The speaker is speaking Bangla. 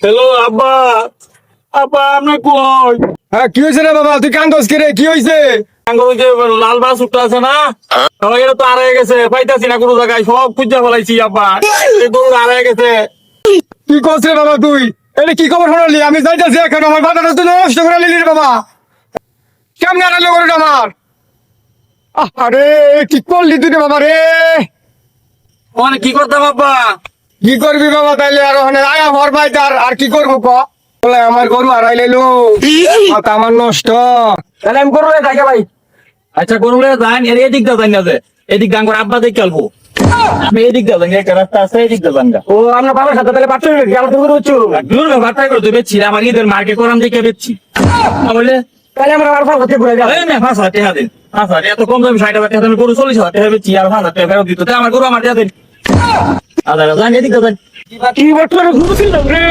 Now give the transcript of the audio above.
হ্যালো আব্বা, আব্বা আপনি কই? হ্যাঁ, কি হয়েছে রে বাবা? তুই কান্দোস কি রে? কি হয়েছে? ওই যে লাল বাস উঠতে আছে না, এটা তো হারিয়ে গেছে, পাইতাছি না কোনো জায়গায়, সব খুঁজে ফেলাইছি আব্বা, এই গরু হারিয়ে গেছে। কি করছিস রে বাবা তুই? এটা কি খবর শোনালি? আমি যাইতেছি এখন, আমার বাজারটা তুই নষ্ট করে নিলি রে বাবা। কেমন আনালো গরুটা আমার? আরে কি করলি তুই রে বাবা রে? মানে কি করতাম আব্বা? কি করবি বাবা তাইলে? আর ওখানে আয়া হর ভাই আর কি করবো ক? বলে আমার গরু হারাই লাইলো, মাথা আমার নষ্ট। তাহলে আমি গরু থাকে ভাই। আচ্ছা গরু যান, এর এদিক দা জানি না, যে এদিক গান করে আব্বা দেখে আলবো, আমি এদিক দা জানি, একটা রাস্তা আছে এদিক দা জানগা। ও আমরা বাবার সাথে তাহলে বাচ্চা গেল তুমি বুঝছো? দূর ব্যাপারটা করে তুই বেচছি, আমার ঈদের মার্কেট করাম দেখে বেচছি, বলে তাহলে আমরা আর ফাঁকা ঘুরে যাবো। 5,000 টাকা দিন, 5,000 এত কম দামি 60,000 টাকা দামি গরু 40,000 টাকা বেচছি, আর 5,000 টাকা ফেরত দিত, আমার গরু আমার টাকা দিন। আচ্ছা জান এদিক দা জান। কি বছর ঘুরছিল রে?